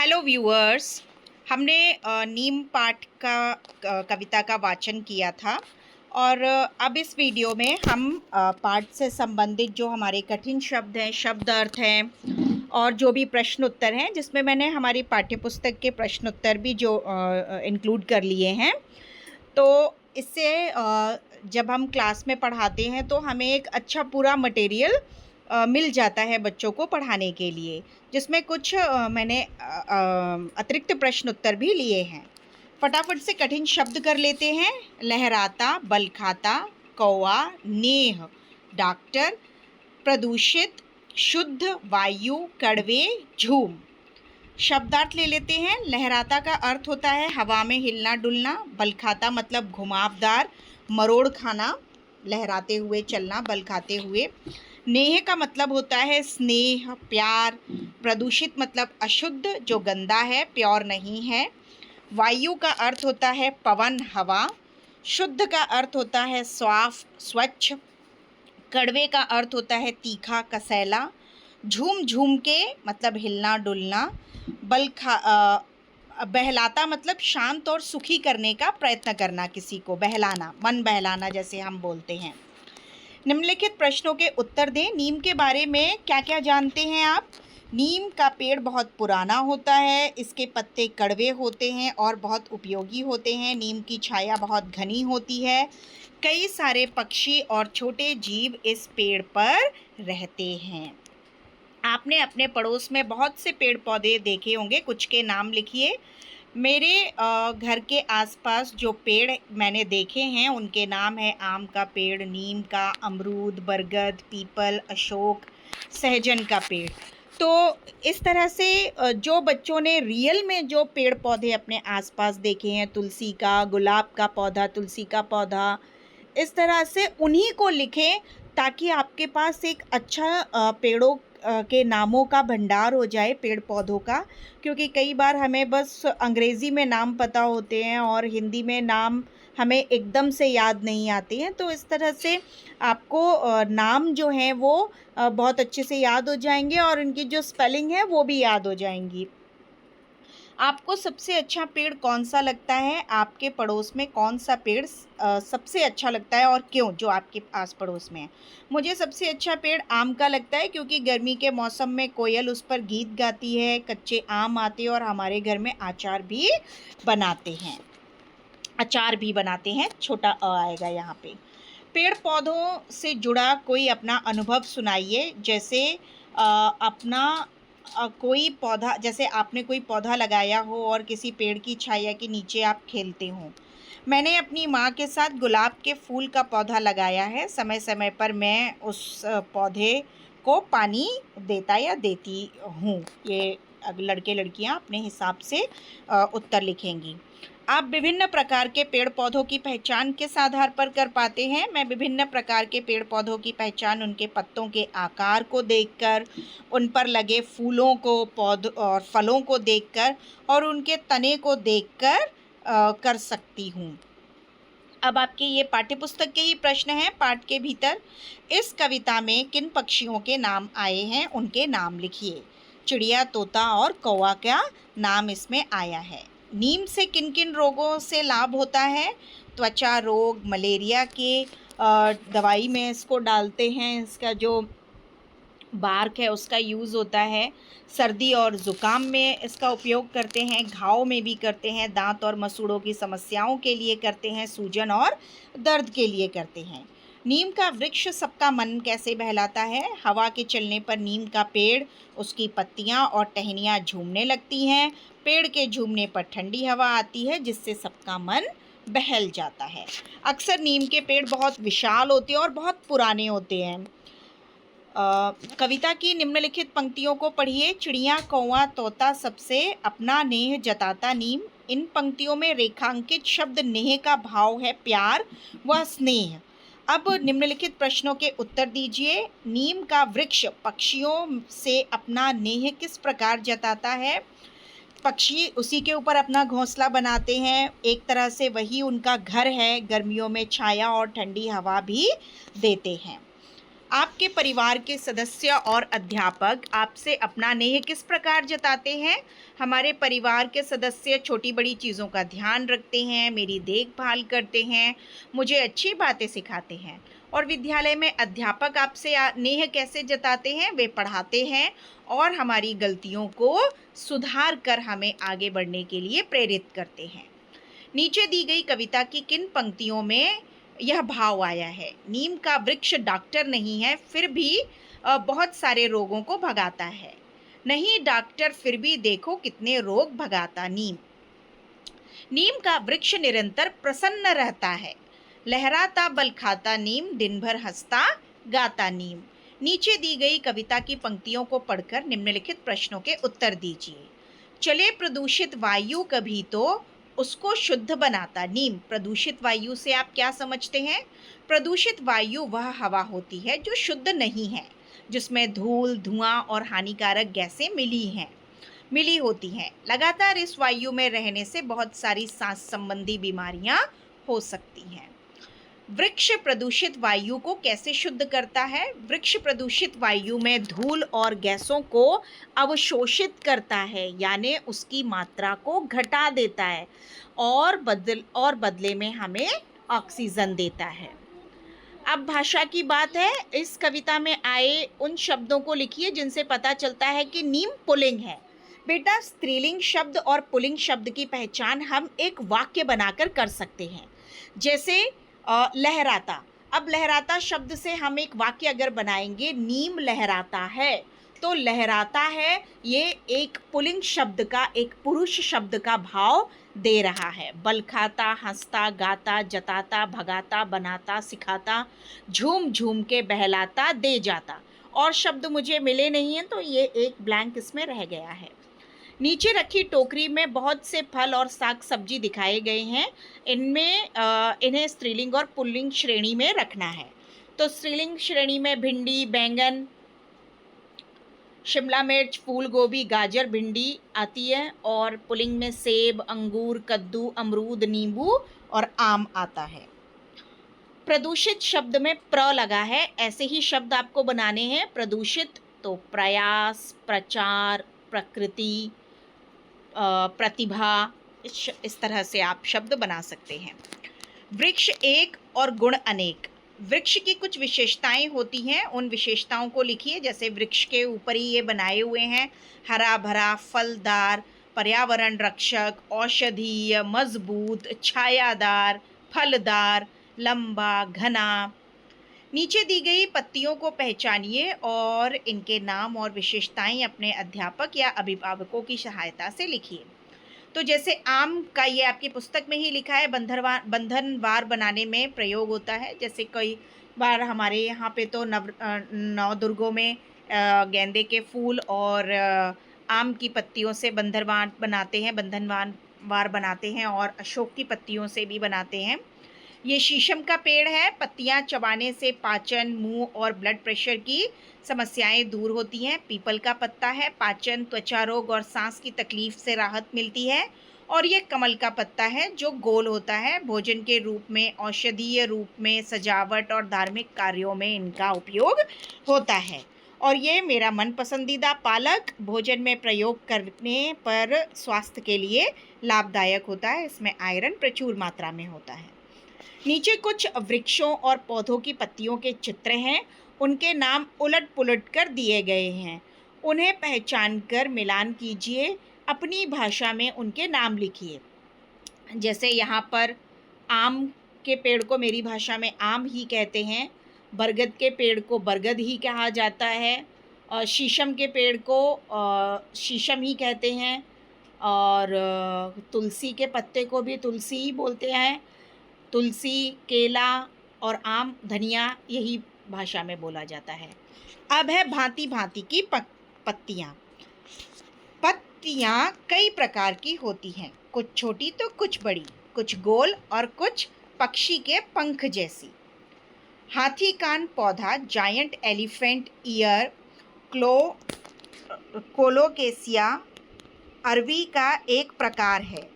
Hello viewers. हमने नीम पाठ का कविता का वाचन किया था और अब इस वीडियो में हम पाठ से संबंधित जो हमारे कठिन शब्द हैं, शब्द अर्थ हैं और जो भी प्रश्न उत्तर हैं, जिसमें मैंने हमारी पाठ्यपुस्तक के प्रश्न उत्तर भी जो इंक्लूड कर लिए हैं। तो इससे जब हम क्लास में पढ़ाते हैं तो हमें एक अच्छा पूरा मटेरियल मिल जाता है बच्चों को पढ़ाने के लिए, जिसमें कुछ मैंने अतिरिक्त प्रश्न उत्तर भी लिए हैं। फटाफट से कठिन शब्द कर लेते हैं। लहराता, बल खाता, कौवा, नेह, डॉक्टर, प्रदूषित, शुद्ध, वायु, कड़वे, झूम। शब्दार्थ ले लेते हैं। लहराता का अर्थ होता है हवा में हिलना डुलना। बल खाता मतलब घुमावदार, मरोड़ खाना, लहराते हुए चलना, बल खाते हुए। नेह का मतलब होता है स्नेह, प्यार। प्रदूषित मतलब अशुद्ध, जो गंदा है, प्योर नहीं है। वायु का अर्थ होता है पवन, हवा। शुद्ध का अर्थ होता है साफ, स्वच्छ। कड़वे का अर्थ होता है तीखा, कसैला। झूम झूम के मतलब हिलना डुलना। बहलाता मतलब शांत और सुखी करने का प्रयत्न करना, किसी को बहलाना, मन बहलाना जैसे हम बोलते हैं। निम्नलिखित प्रश्नों के उत्तर दें। नीम के बारे में क्या क्या जानते हैं आप? नीम का पेड़ बहुत पुराना होता है, इसके पत्ते कड़वे होते हैं और बहुत उपयोगी होते हैं। नीम की छाया बहुत घनी होती है। कई सारे पक्षी और छोटे जीव इस पेड़ पर रहते हैं। आपने अपने पड़ोस में बहुत से पेड़ पौधे देखे होंगे, कुछ के नाम लिखिए। मेरे घर के आसपास जो पेड़ मैंने देखे हैं उनके नाम है आम का पेड़, नीम का, अमरूद, बरगद, पीपल, अशोक, सहजन का पेड़। तो इस तरह से जो बच्चों ने रियल में जो पेड़ पौधे अपने आसपास देखे हैं, तुलसी का, गुलाब का पौधा, तुलसी का पौधा, इस तरह से उन्हीं को लिखें ताकि आपके पास एक अच्छा पेड़ों के नामों का भंडार हो जाए, पेड़ पौधों का। क्योंकि कई बार हमें बस अंग्रेज़ी में नाम पता होते हैं और हिंदी में नाम हमें एकदम से याद नहीं आते हैं। तो इस तरह से आपको नाम जो हैं वो बहुत अच्छे से याद हो जाएंगे और इनकी जो स्पेलिंग है वो भी याद हो जाएंगी। आपको सबसे अच्छा पेड़ कौन सा लगता है? आपके पड़ोस में कौन सा पेड़ सबसे अच्छा लगता है और क्यों, जो आपके आस पड़ोस में है? मुझे सबसे अच्छा पेड़ आम का लगता है, क्योंकि गर्मी के मौसम में कोयल उस पर गीत गाती है, कच्चे आम आते हैं और हमारे घर में अचार भी बनाते हैं। छोटा अ आएगा यहाँ पे। पेड़ पौधों से जुड़ा कोई अपना अनुभव सुनाइए। जैसे अपना कोई पौधा, जैसे आपने कोई पौधा लगाया हो और किसी पेड़ की छाया के नीचे आप खेलते हो। मैंने अपनी माँ के साथ गुलाब के फूल का पौधा लगाया है। समय समय पर मैं उस पौधे को पानी देता या देती हूँ। ये लड़के लड़कियाँ अपने हिसाब से उत्तर लिखेंगी। आप विभिन्न प्रकार के पेड़ पौधों की पहचान किस आधार पर कर पाते हैं? मैं विभिन्न प्रकार के पेड़ पौधों की पहचान उनके पत्तों के आकार को देखकर, उन पर लगे फूलों को, पौधों और फलों को देखकर और उनके तने को देखकर कर सकती हूँ। अब आपके ये पाठ्यपुस्तक के ही प्रश्न हैं पाठ के भीतर। इस कविता में किन पक्षियों के नाम आए हैं, उनके नाम लिखिए। चिड़िया, तोता और कौवा का नाम इसमें आया है। नीम से किन किन रोगों से लाभ होता है? त्वचा रोग, मलेरिया के दवाई में इसको डालते हैं, इसका जो बार्क है उसका यूज़ होता है। सर्दी और ज़ुकाम में इसका उपयोग करते हैं, घाव में भी करते हैं, दांत और मसूड़ों की समस्याओं के लिए करते हैं, सूजन और दर्द के लिए करते हैं। नीम का वृक्ष सबका मन कैसे बहलाता है? हवा के चलने पर नीम का पेड़, उसकी पत्तियां और टहनियां झूमने लगती हैं। पेड़ के झूमने पर ठंडी हवा आती है जिससे सबका मन बहल जाता है। अक्सर नीम के पेड़ बहुत विशाल होते हैं और बहुत पुराने होते हैं। कविता की निम्नलिखित पंक्तियों को पढ़िए। चिड़िया, कौवा, तोता सबसे अपना नेह जताता नीम। इन पंक्तियों में रेखांकित शब्द नेह का भाव है प्यार व स्नेह। अब निम्नलिखित प्रश्नों के उत्तर दीजिए। नीम का वृक्ष पक्षियों से अपना नेह किस प्रकार जताता है? पक्षी उसी के ऊपर अपना घोंसला बनाते हैं, एक तरह से वही उनका घर है। गर्मियों में छाया और ठंडी हवा भी देते हैं। आपके परिवार के सदस्य और अध्यापक आपसे अपना नेह किस प्रकार जताते हैं? हमारे परिवार के सदस्य छोटी बड़ी चीज़ों का ध्यान रखते हैं, मेरी देखभाल करते हैं, मुझे अच्छी बातें सिखाते हैं। और विद्यालय में अध्यापक आपसे नेह कैसे जताते हैं? वे पढ़ाते हैं और हमारी गलतियों को सुधार कर हमें आगे बढ़ने के लिए प्रेरित करते हैं। नीचे दी गई कविता की किन पंक्तियों में यह भाव आया है? नीम का वृक्ष डॉक्टर नहीं है, फिर भी बहुत सारे रोगों को भगाता है। नहीं डॉक्टर, फिर भी देखो कितने रोग भगाता नीम। नीम का वृक्ष निरंतर प्रसन्न रहता है, लहराता बल खाता नीम, दिन भर हंसता गाता नीम। नीचे दी गई कविता की पंक्तियों को पढ़कर निम्नलिखित प्रश्नों के उत्तर दीजिए। चले प्रदूषित वायु कभी तो उसको शुद्ध बनाता नीम। प्रदूषित वायु से आप क्या समझते हैं? प्रदूषित वायु वह हवा होती है जो शुद्ध नहीं है, जिसमें धूल, धुआं और हानिकारक गैसें मिली होती हैं। लगातार इस वायु में रहने से बहुत सारी सांस संबंधी बीमारियां हो सकती हैं। वृक्ष प्रदूषित वायु को कैसे शुद्ध करता है? वृक्ष प्रदूषित वायु में धूल और गैसों को अवशोषित करता है, यानी उसकी मात्रा को घटा देता है और बदले में हमें ऑक्सीजन देता है। अब भाषा की बात है। इस कविता में आए उन शब्दों को लिखिए जिनसे पता चलता है कि नीम पुल्लिंग है। बेटा, स्त्रीलिंग शब्द और पुल्लिंग शब्द की पहचान हम एक वाक्य बनाकर कर सकते हैं। जैसे लहराता। अब लहराता शब्द से हम एक वाक्य अगर बनाएंगे, नीम लहराता है, तो लहराता है ये एक पुल्लिंग शब्द का, एक पुरुष शब्द का भाव दे रहा है। बल खाता, हंसता, गाता, जताता, भगाता, बनाता, सिखाता, झूम झूम के बहलाता, दे जाता। और शब्द मुझे मिले नहीं हैं, तो ये एक ब्लैंक इसमें रह गया है। नीचे रखी टोकरी में बहुत से फल और साग सब्जी दिखाए गए हैं। इन्हें स्त्रीलिंग और पुल्लिंग श्रेणी में रखना है। तो स्त्रीलिंग श्रेणी में भिंडी, बैंगन, शिमला मिर्च, फूल गोभी, गाजर, भिंडी आती है, और पुल्लिंग में सेब, अंगूर, कद्दू, अमरूद, नींबू और आम आता है। प्रदूषित शब्द में प्र लगा है, ऐसे ही शब्द आपको बनाने हैं। प्रदूषित तो प्रयास, प्रचार, प्रकृति, प्रतिभा, इस तरह से आप शब्द बना सकते हैं। वृक्ष एक और गुण अनेक। वृक्ष की कुछ विशेषताएं होती हैं, उन विशेषताओं को लिखिए। जैसे वृक्ष के ऊपर ही ये बनाए हुए हैं, हरा भरा, फलदार, पर्यावरण रक्षक, औषधीय, मजबूत, छायादार, फलदार, लंबा, घना। नीचे दी गई पत्तियों को पहचानिए और इनके नाम और विशेषताएं अपने अध्यापक या अभिभावकों की सहायता से लिखिए। तो जैसे आम का ये आपकी पुस्तक में ही लिखा है, बंधनवार बनाने में प्रयोग होता है। जैसे कई बार हमारे यहाँ पे तो नौ दुर्गों में गेंदे के फूल और आम की पत्तियों से बंधनवार बनाते हैं, और अशोक की पत्तियों से भी बनाते हैं। ये शीशम का पेड़ है, पत्तियां चबाने से पाचन, मुंह और ब्लड प्रेशर की समस्याएं दूर होती हैं। पीपल का पत्ता है, पाचन, त्वचा रोग और सांस की तकलीफ से राहत मिलती है। और ये कमल का पत्ता है जो गोल होता है, भोजन के रूप में, औषधीय रूप में, सजावट और धार्मिक कार्यों में इनका उपयोग होता है। और ये मेरा मन पसंदीदा पालक भोजन में प्रयोग करने पर स्वास्थ्य के लिए लाभदायक होता है। इसमें आयरन प्रचुर मात्रा में होता है। नीचे कुछ वृक्षों और पौधों की पत्तियों के चित्र हैं, उनके नाम उलट पुलट कर दिए गए हैं। उन्हें पहचान कर मिलान कीजिए, अपनी भाषा में उनके नाम लिखिए। जैसे यहाँ पर आम के पेड़ को मेरी भाषा में आम ही कहते हैं, बरगद के पेड़ को बरगद ही कहा जाता है, और शीशम के पेड़ को शीशम ही कहते हैं, और तुलसी के पत्ते को भी तुलसी ही बोलते हैं। तुलसी, केला और आम, धनिया, यही भाषा में बोला जाता है। अब है भांति भांति की पत्तियाँ। पत्तियाँ कई प्रकार की होती हैं, कुछ छोटी तो कुछ बड़ी, कुछ गोल और कुछ पक्षी के पंख जैसी। हाथी कान पौधा जायंट एलिफेंट ईयर कोलोकेसिया अरवी का एक प्रकार है।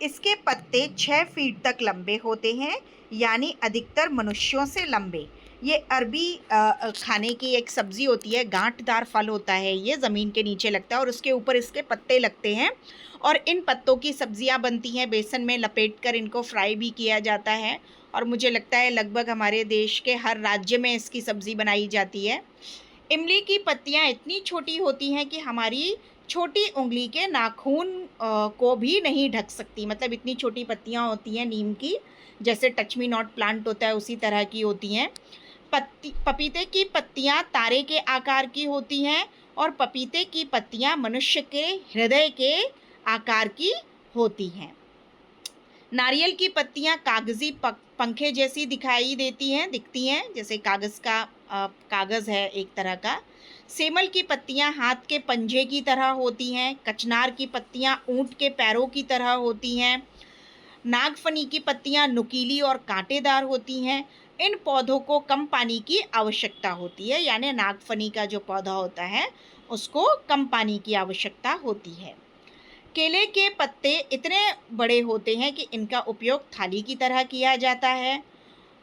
इसके पत्ते 6 फीट तक लंबे होते हैं, यानी अधिकतर मनुष्यों से लंबे। ये अरबी खाने की एक सब्ज़ी होती है, गांठदार फल होता है, ये ज़मीन के नीचे लगता है और उसके ऊपर इसके पत्ते लगते हैं और इन पत्तों की सब्जियां बनती हैं, बेसन में लपेटकर इनको फ्राई भी किया जाता है और मुझे लगता है लगभग हमारे देश के हर राज्य में इसकी सब्ज़ी बनाई जाती है। इमली की पत्तियां इतनी छोटी होती हैं कि हमारी छोटी उंगली के नाखून को भी नहीं ढक सकती, मतलब इतनी छोटी पत्तियां होती हैं नीम की, जैसे टच मी नॉट प्लांट होता है उसी तरह की होती हैं। पपीते की पत्तियां तारे के आकार की होती हैं और पपीते की पत्तियां मनुष्य के हृदय के आकार की होती हैं। नारियल की पत्तियां कागजी पंखे जैसी दिखती हैं, जैसे कागज़ है एक तरह का। सेमल की पत्तियां हाथ के पंजे की तरह होती हैं। कचनार की पत्तियां ऊंट के पैरों की तरह होती हैं। नागफनी की पत्तियां नुकीली और कांटेदार होती हैं। इन पौधों को कम पानी की आवश्यकता होती है, यानी नागफनी का जो पौधा होता है उसको कम पानी की आवश्यकता होती है। केले के पत्ते इतने बड़े होते हैं कि इनका उपयोग थाली की तरह किया जाता है।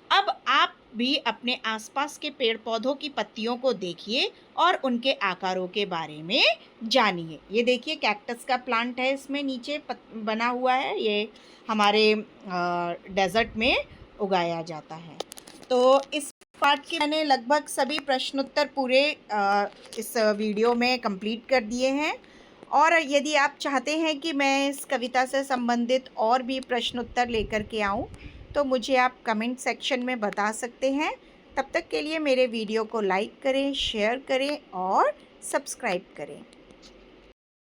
अब आप भी अपने आसपास के पेड़ पौधों की पत्तियों को देखिए और उनके आकारों के बारे में जानिए। ये देखिए कैक्टस का प्लांट है, इसमें नीचे बना हुआ है, ये हमारे डेजर्ट में उगाया जाता है। तो इस पार्ट के मैंने लगभग सभी प्रश्न उत्तर पूरे इस वीडियो में कंप्लीट कर दिए हैं और यदि आप चाहते हैं कि मैं इस कविता से संबंधित और भी प्रश्न उत्तर लेकर के आऊँ तो मुझे आप कमेंट सेक्शन में बता सकते हैं। तब तक के लिए मेरे वीडियो को लाइक करें, शेयर करें और सब्सक्राइब करें।